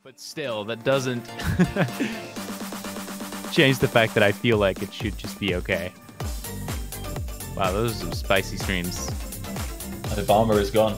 But still, that doesn't change the fact that I feel like it should just be okay. Wow, those are some spicy streams. The bomber is gone.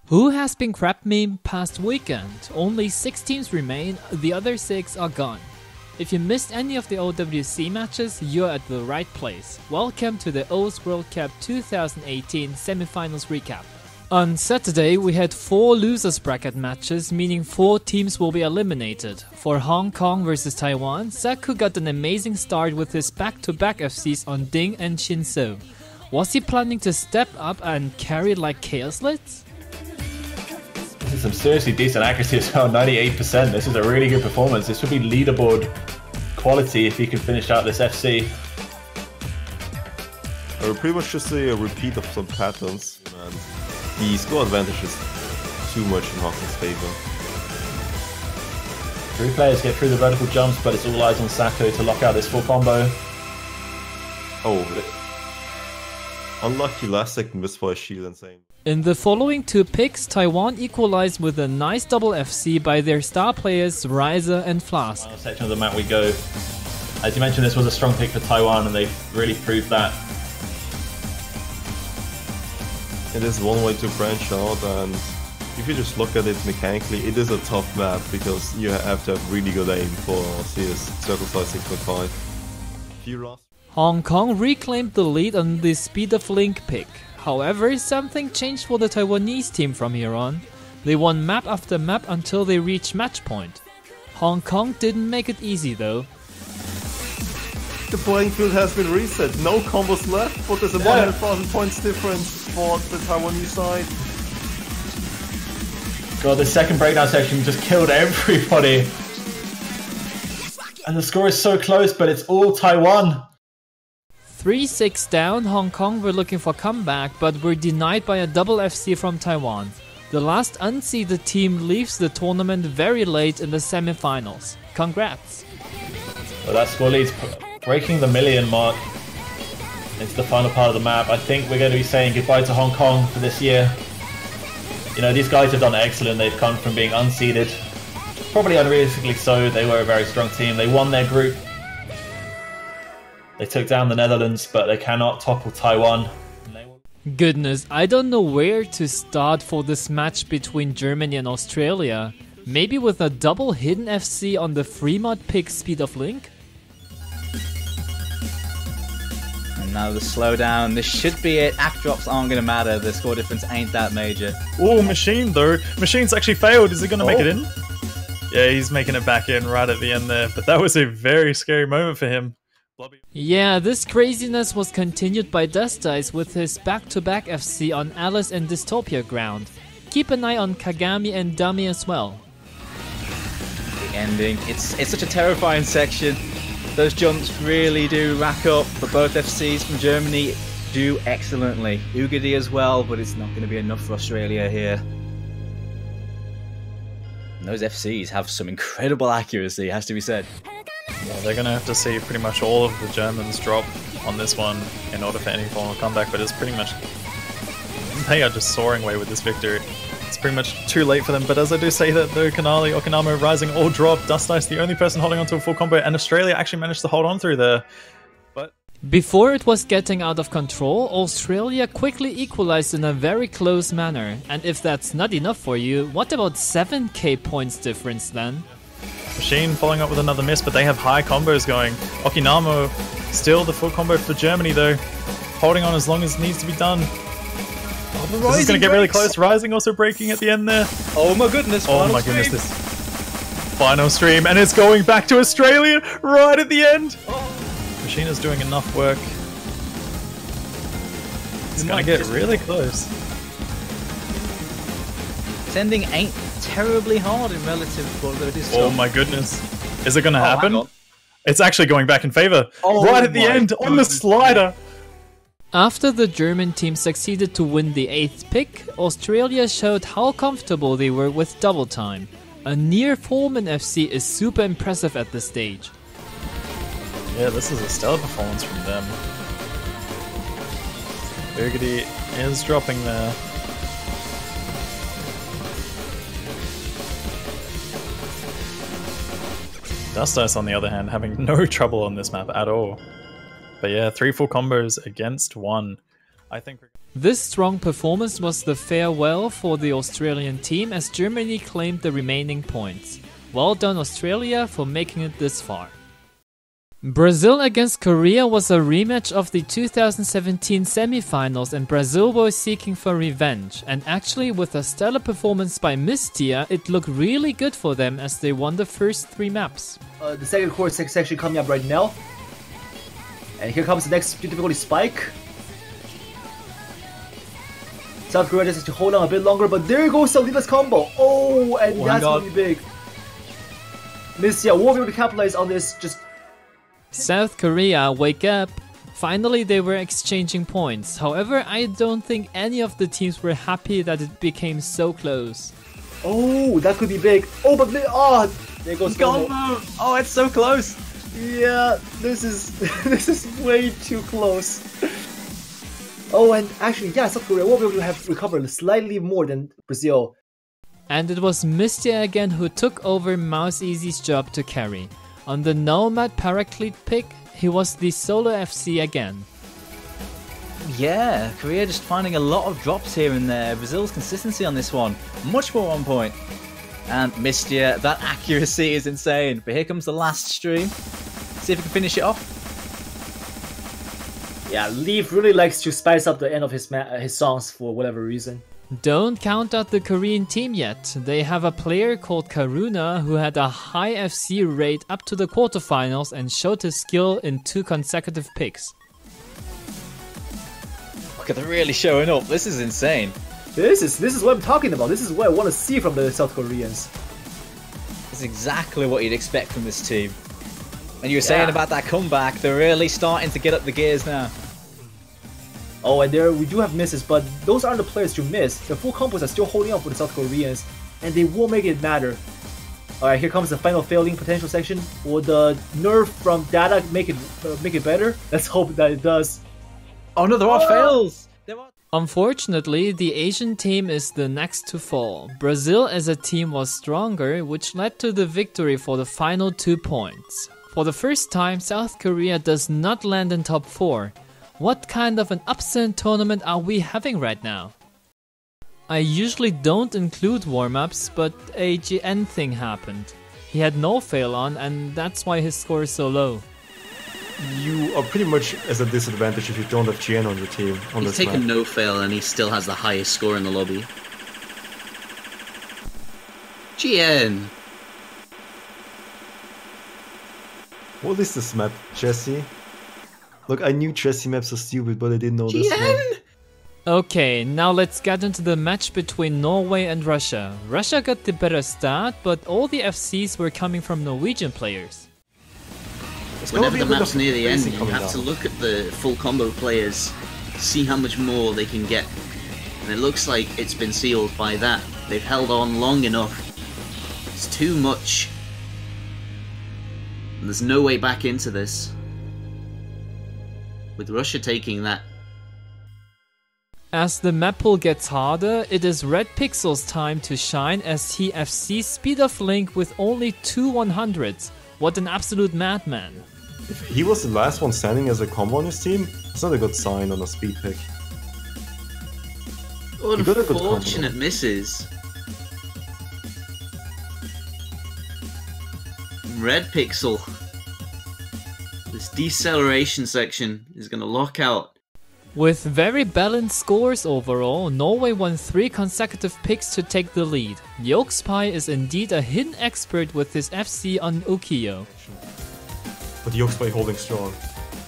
Who has been crap meme past weekend? Only 6 teams remain, the other 6 are gone. If you missed any of the OWC matches, you're at the right place. Welcome to the O's World Cup 2018 Semifinals recap. On Saturday, we had 4 losers bracket matches, meaning 4 teams will be eliminated. For Hong Kong vs Taiwan, Saku got an amazing start with his back-to-back FCs on Ding and Shinso. Was he planning to step up and carry like Chaos Lids? This is some seriously decent accuracy as well, 98%. This is a really good performance. This would be leaderboard quality if he could finish out this FC. I would pretty much just say a repeat of some patterns, and the score advantage is too much in Hawkins' favor. 3 players get through the vertical jumps, but it's all eyes on Sako to lock out this full combo. Oh, unlucky last second miss for a shield and same. In the following 2 picks, Taiwan equalized with a nice double FC by their star players Ryza and Flask. Final section of the map we go. As you mentioned, this was a strong pick for Taiwan, and they've really proved that. It is one way to branch out, and if you just look at it mechanically, it is a tough map because you have to have really good aim for CS circle size 6.5. Few lost. Hong Kong reclaimed the lead on the Speed of Link pick. However, something changed for the Taiwanese team from here on. They won map after map until they reached match point. Hong Kong didn't make it easy though. The playing field has been reset, no combos left, but there's a 100,000 points difference for the Taiwanese side. God, the second breakdown section just killed everybody. And the score is so close, but it's all Taiwan. 3-6 down, Hong Kong were looking for comeback, but were denied by a double FC from Taiwan. The last unseeded team leaves the tournament very late in the semifinals. Congrats! Well, that score leads breaking the million mark. It's the final part of the map. I think we're going to be saying goodbye to Hong Kong for this year. You know, these guys have done excellent. They've come from being unseeded. Probably unrealistically so. They were a very strong team. They won their group. They took down the Netherlands, but they cannot topple Taiwan. Goodness, I don't know where to start for this match between Germany and Australia. Maybe with a double hidden FC on the free mod pick Speed of Link? And now the slowdown, this should be it. Act drops aren't going to matter, the score difference ain't that major. Oh, Machine though. Machine's actually failed, is he going to make it in? Yeah, he's making it back in right at the end there, but that was a very scary moment for him. Yeah, this craziness was continued by Dust Dice with his back-to-back FC on Alice and Dystopia ground. Keep an eye on Kagami and Dummy as well. The ending, it's such a terrifying section. Those jumps really do rack up, but both FCs from Germany do excellently. Ugadi as well, but it's not going to be enough for Australia here. And those FCs have some incredible accuracy, has to be said. Yeah, they're going to have to see pretty much all of the Germans drop on this one in order for any form of comeback, but it's pretty much... They are just soaring away with this victory. It's pretty much too late for them, but as I do say that, though, Kanali, Okinamo, Rising all drop, Dust Ice the only person holding onto a full combo, and Australia actually managed to hold on through there. But before it was getting out of control, Australia quickly equalized in a very close manner. And if that's not enough for you, what about 7k points difference then? Machine following up with another miss, but they have high combos going. Okinamo still the full combo for Germany though, holding on as long as it needs to be done. This is going to get really close. Rising also breaking at the end there. Oh my goodness! Oh my goodness! This final stream, and it's going back to Australia right at the end. Machine is doing enough work. It's going to get really close. This ending ain't terribly hard in relative to what it is. Oh my goodness! Is it going to happen? It's actually going back in favor. Right at the end on the slider. After the German team succeeded to win the 8th pick, Australia showed how comfortable they were with double time. A near Foreman FC is super impressive at this stage. Yeah, this is a stellar performance from them. Ugadi is dropping there. Dust Ice, on the other hand, having no trouble on this map at all. But yeah, 3 full combos against 1. I think... This strong performance was the farewell for the Australian team as Germany claimed the remaining points. Well done Australia for making it this far. Brazil against Korea was a rematch of the 2017 semifinals, and Brazil was seeking for revenge, and actually with a stellar performance by Mistia, it looked really good for them as they won the first 3 maps. The second core section coming up right now. And here comes the next difficulty spike. South Korea just has to hold on a bit longer, but there goes Saliba's combo. Oh, and that's really big. Mistia won't be able to capitalize on this. Just South Korea, wake up! Finally they were exchanging points. However, I don't think any of the teams were happy that it became so close. oh, that could be big. Oh, but there goes combo. Oh, it's so close. Yeah, this is this is way too close. Oh, and actually, yeah, South Korea will be able to have recovered slightly more than Brazil. And it was Mistia again who took over Mouse Easy's job to carry. On the Nomad Paraclete pick, he was the solo FC again. Yeah, Korea just finding a lot of drops here and there. Brazil's consistency on this one, much more on point. And Mistia, that accuracy is insane. But here comes the last stream. See if we can finish it off. Yeah, Leaf really likes to spice up the end of his songs for whatever reason. Don't count out the Korean team yet. They have a player called Karuna who had a high FC rate up to the quarterfinals and showed his skill in 2 consecutive picks. Look at them really showing up. This is insane. This is what I'm talking about. This is what I want to see from the South Koreans. This is exactly what you'd expect from this team. And you were saying about that comeback, they're really starting to get up the gears now. Oh, and we do have misses, but those aren't the players to miss. The full combos are still holding up for the South Koreans, and they will make it matter. Alright, here comes the final failing potential section. Will the nerf from Data make it better? Let's hope that it does. Oh no, there are fails! Unfortunately, the Asian team is the next to fall. Brazil as a team was stronger, which led to the victory for the final 2 points. For the first time, South Korea does not land in top 4. What kind of an upset tournament are we having right now? I usually don't include warm-ups, but a GN thing happened. He had no fail on, and that's why his score is so low. You are pretty much at a disadvantage if you don't have GN on your team. He's taken no fail and he still has the highest score in the lobby. GN! What is this map, Jesse? Look, I knew Jesse maps are stupid, but I didn't know this GN! one. Okay, now let's get into the match between Norway and Russia. Russia got the better start, but all the FCs were coming from Norwegian players. Whenever the map's near the end, you have to look at the full combo players, see how much more they can get. And it looks like it's been sealed by that. They've held on long enough. It's too much. And there's no way back into this. With Russia taking that. As the map pool gets harder, it is Red Pixel's time to shine as he FC's Speed of Link with only 2 100s. What an absolute madman. If he was the last one standing as a combo on his team, it's not a good sign on a speed pick. Unfortunate misses. Red Pixel. This deceleration section is going to lock out. With very balanced scores overall, Norway won 3 consecutive picks to take the lead. Yolkspy is indeed a hidden expert with his FC on Ukiyo. But Yolkspy holding strong.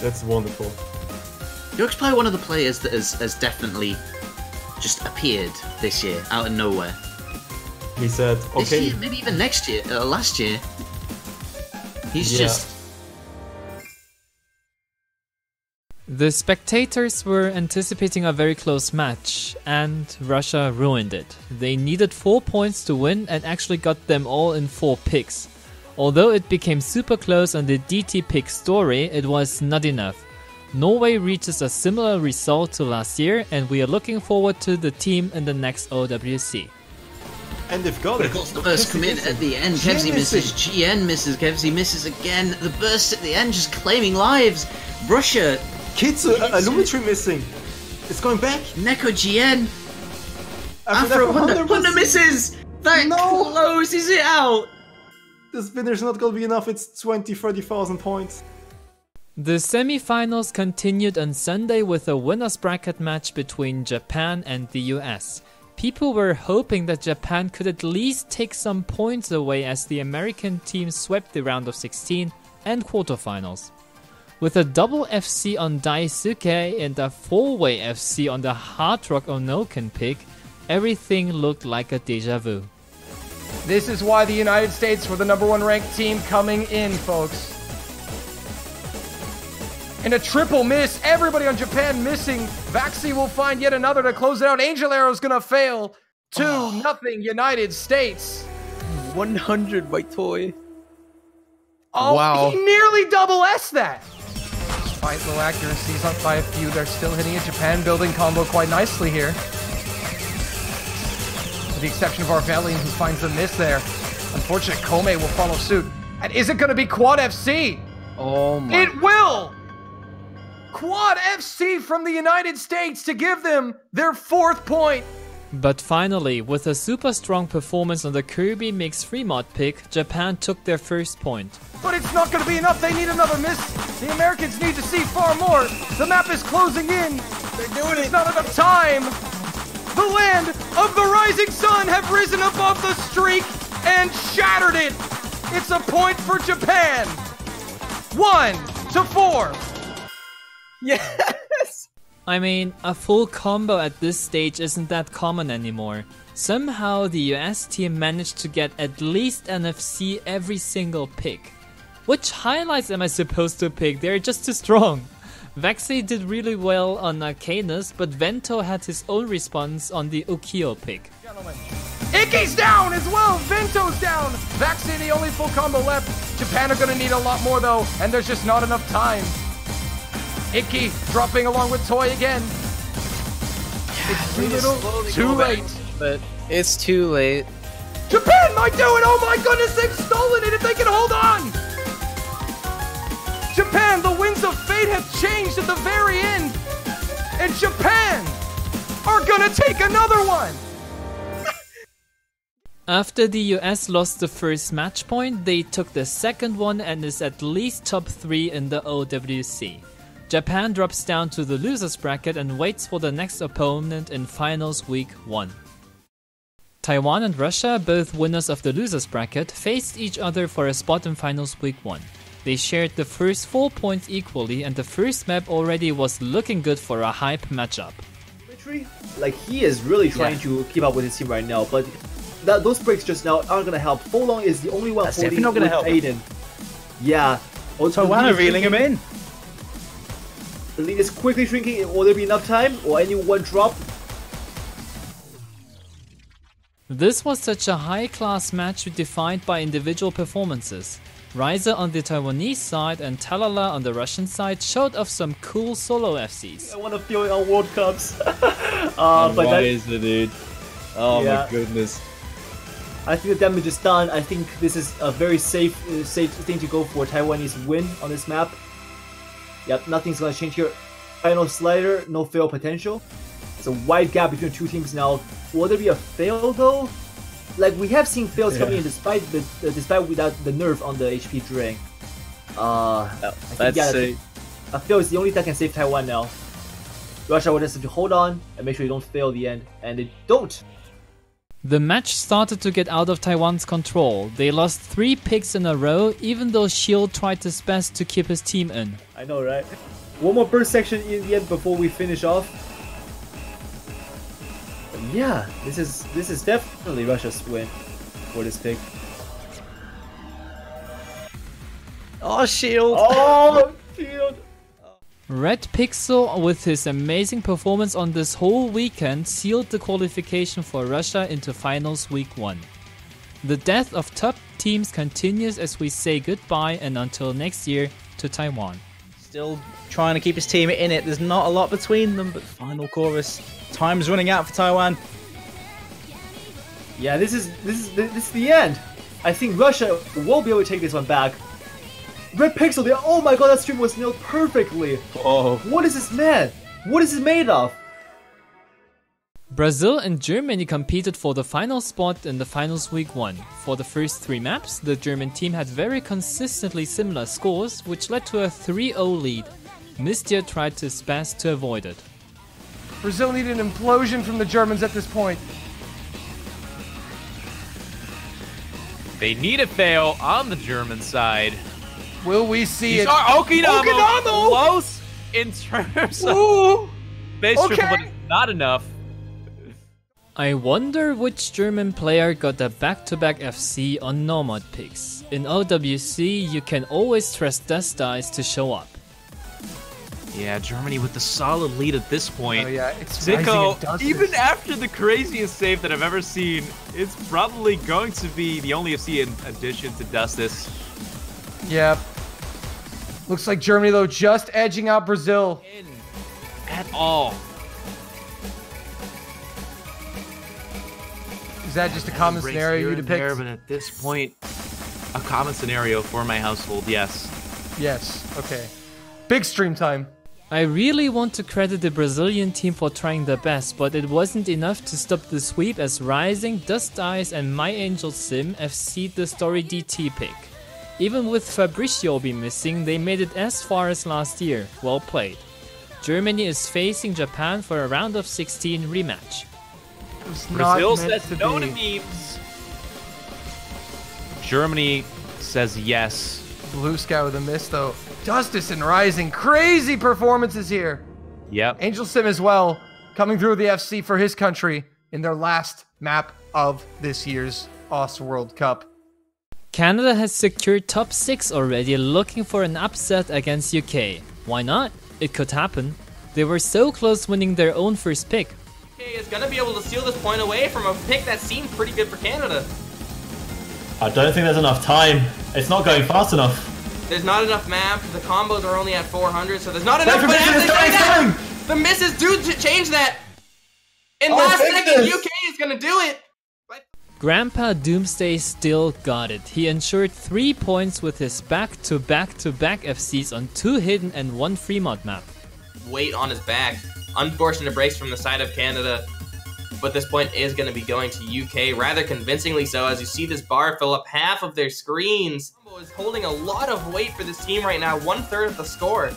That's wonderful. Yolkspy, one of the players that has definitely just appeared this year, out of nowhere. He said, okay. This year, maybe even next year, last year. He's just... The spectators were anticipating a very close match, and Russia ruined it. They needed 4 points to win and actually got them all in 4 picks. Although it became super close on the DT pick story, it was not enough. Norway reaches a similar result to last year, and we are looking forward to the team in the next OWC. And they've got But it. of course, the burst come in at the end. Kevzy misses, GN misses, Kevzy misses again. The burst at the end just claiming lives. Russia. Kitsu, Lumitri missing. It's going back. Neko GN. Afro Honda misses. That closes it out. This spinner's not gonna be enough. It's 20,000-30,000 points. The semi-finals continued on Sunday with a winners bracket match between Japan and the US. People were hoping that Japan could at least take some points away as the American team swept the round of 16 and quarterfinals. With a double FC on Daisuke and a 4-way FC on the Hard Rock Onoken pick, everything looked like a deja vu. This is why the United States were the #1 ranked team coming in, folks. And a triple miss. Everybody on Japan missing. Vaxi will find yet another to close it out. Angel Arrow's gonna fail. 2-0 United States. 100 by Toy. Oh, Wow. He nearly double S that. Despite low accuracies up by a few, they're still hitting a Japan building combo quite nicely here. With the exception of Arvelian, who finds the miss there. Unfortunate Kome will follow suit. And is it gonna be Quad FC? Oh my. It will! Quad FC from the United States to give them their 4th point. But finally, with a super strong performance on the Kirby Mix Fremont pick, Japan took their first point. But it's not going to be enough. They need another miss. The Americans need to see far more. The map is closing in. They're doing it. It's not enough time. The land of the rising sun have risen above the streak and shattered it. It's a point for Japan. 1-4. Yes! I mean, a full combo at this stage isn't that common anymore. Somehow the US team managed to get at least an FC every single pick. Which highlights am I supposed to pick? They're just too strong. Vaxi did really well on Arcanus, but Vento had his own response on the Ukio pick. Gentlemen. Icky's down as well. Vento's down. Vaxi the only full combo left. Japan are going to need a lot more though, and there's just not enough time. Icky dropping along with Toy again. It's too little, too late. But it's too late. Japan might do it! Oh my goodness, they've stolen it if they can hold on! Japan, the winds of fate have changed at the very end! And Japan are gonna take another one! After the US lost the first match point, they took the second one and is at least top 3 in the OWC. Japan drops down to the losers bracket and waits for the next opponent in finals week 1. Taiwan and Russia, both winners of the losers bracket, faced each other for a spot in finals week 1. They shared the first 4 points equally and the first map already was looking good for a hype matchup. Like, he is really trying to keep up with his team right now, but those breaks just now aren't gonna help. Folong is the only one holding not gonna help. Aiden. Yeah. Taiwan are reeling him in. The lead is quickly shrinking. Will there be enough time? Or any one drop? This was such a high-class match defined by individual performances. Ryza on the Taiwanese side and Talala on the Russian side showed off some cool solo FCs. I want to feel it on World Cups. But Ryza, dude. Oh Yeah. my goodness. I think the damage is done. I think this is a very safe thing to go for. Taiwanese win on this map. Yep, nothing's gonna change here. Final slider, no fail potential. It's a wide gap between two teams now. Will there be a fail though? Like, we have seen fails coming in despite without the nerf on the HP drain. Let's see. A fail is the only thing that can save Taiwan now. Russia will just have to hold on and make sure you don't fail the end, and they don't. The match started to get out of Taiwan's control. They lost 3 picks in a row, even though Shield tried his best to keep his team in. I know, right? One more burst section in the end before we finish off. But yeah, this is definitely Russia's win for this pick. Oh, Shield! Oh, Shield! Red Pixel, with his amazing performance on this whole weekend, sealed the qualification for Russia into finals week 1. The death of top teams continues as we say goodbye and until next year to Taiwan. Still trying to keep his team in it. There's not a lot between them, but final chorus. Time's running out for Taiwan. Yeah, this is the end. I think Russia won't be able to take this one back. Red Pixel there. Oh my god, that stream was nailed perfectly. Oh. What is this man? What is this made of? Brazil and Germany competed for the final spot in the finals week 1. For the first 3 maps, the German team had very consistently similar scores, which led to a 3-0 lead. Mystia tried his best to avoid it. Brazil needed an implosion from the Germans at this point. They need a fail on the German side. Will we see it? Okinamo close in terms of base triple, but it's not enough. I wonder which German player got a back-to-back FC on Nomad picks. In OWC, you can always trust Dust Dice to show up. Yeah, Germany with the solid lead at this point. Oh yeah, it's Zico, rising in even after the craziest save that I've ever seen, it's probably going to be the only FC in addition to Dustis. Yeah. Looks like Germany, though, just edging out Brazil. At all. Is that just a common scenario you depict? But at this point, a common scenario for my household, yes. Yes, okay. Big stream time. I really want to credit the Brazilian team for trying their best, but it wasn't enough to stop the sweep as Rising, Dust Eyes and My Angel Sim FC'd the Story DT pick. Even with Fabricio be missing, they made it as far as last year. Well played. Germany is facing Japan for a round of 16 rematch. Brazil says no to memes. Germany says yes. Blue Sky with a miss, though. Justice and Rising, crazy performances here. Yep. Angel Sim as well, coming through the FC for his country in their last map of this year's OS World Cup. Canada has secured top 6 already, looking for an upset against UK. Why not? It could happen. They were so close winning their own first pick. UK is going to be able to steal this point away from a pick that seemed pretty good for Canada. I don't think there's enough time. It's not going fast enough. There's not enough map. The combos are only at 400, so there's not enough. But as they say that, the misses do change that. In last second, UK is going to do it. Grandpa Doomsday still got it. He ensured 3 points with his back-to-back-to-back FCs on 2 hidden and 1 free mod map. Weight on his back. Unfortunate breaks from the side of Canada. But this point is going to be going to UK, rather convincingly so, as you see this bar fill up half of their screens. Is holding a lot of weight for this team right now, 1/3 of the score.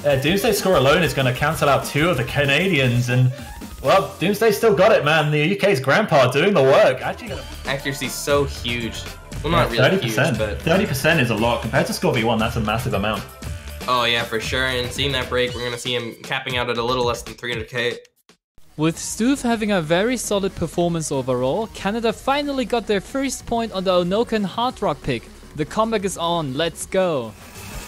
Doomsday's score alone is going to cancel out 2 of the Canadians, and well, Doomsday still got it, man. The UK's grandpa doing the work. Accuracy's so huge. Well, not really 30%. huge, but 30% is a lot compared to Score V1. That's a massive amount. Oh yeah, for sure. And seeing that break, we're going to see him capping out at a little less than 300k. With Stoof having a very solid performance overall, Canada finally got their first point on the Onoken Hard Rock pick. The comeback is on, let's go.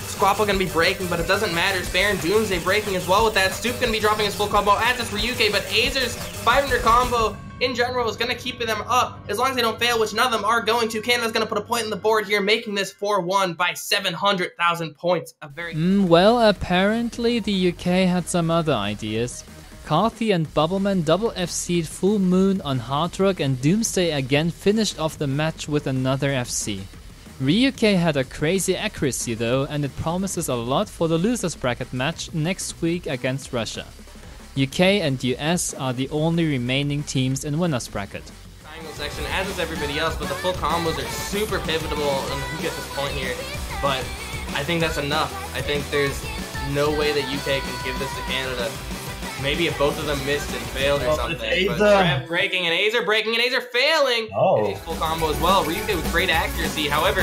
Squapple gonna be breaking, but it doesn't matter. Spare and Doomsday breaking as well with that. Stoop gonna be dropping his full combo as is for UK, but Azer's 500 combo in general is gonna keep them up as long as they don't fail, which none of them are going to. Canada's gonna put a point on the board here, making this 4-1 by 700,000 points. A very Well, apparently the UK had some other ideas. Carthy and Bubbleman double FC'd Full Moon on Hard Rock, and Doomsday again finished off the match with another FC. RYUK had a crazy accuracy though, and it promises a lot for the losers bracket match next week against Russia. UK and US are the only remaining teams in winners bracket. Triangle section, as is everybody else, but the full combos are super pivotal and who gets this point here. But I think that's enough. I think there's no way that UK can give this to Canada. Maybe if both of them missed and failed or something. But Trev breaking and Azer breaking and Azer failing. Oh. And full combo as well. RYUK with great accuracy. However,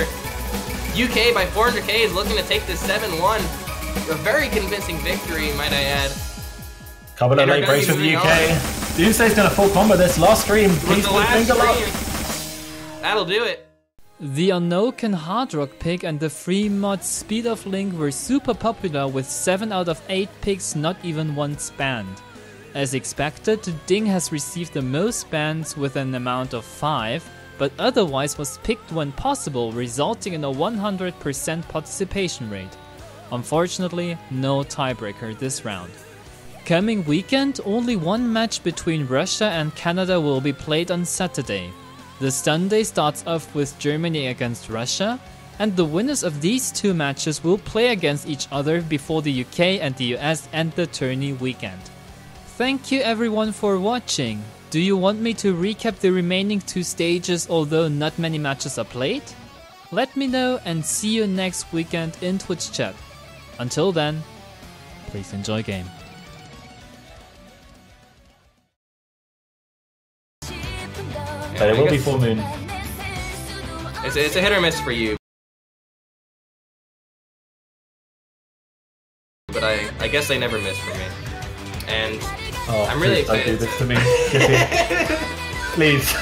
UK by 400k is looking to take this 7-1. A very convincing victory, might I add. Couple of late breaks for the UK. Doomsday's gonna full combo this last stream. With the last stream. That'll do it. The Onoken Hard Rock pick and the free mod Speed of Link were super popular, with 7 out of 8 picks not even once banned. As expected, Ding has received the most bans with an amount of 5, but otherwise was picked when possible, resulting in a 100% participation rate. Unfortunately, no tiebreaker this round. Coming weekend, only one match between Russia and Canada will be played on Saturday. The Sunday starts off with Germany against Russia, and the winners of these two matches will play against each other before the UK and the US end the tourney weekend. Thank you everyone for watching. Do you want me to recap the remaining two stages although not many matches are played? Let me know and see you next weekend in Twitch chat. Until then, please enjoy game. But it will be full moon. It's a hit or miss for you. But I guess they never miss for me. And I'm really excited. Don't do this to me. Please.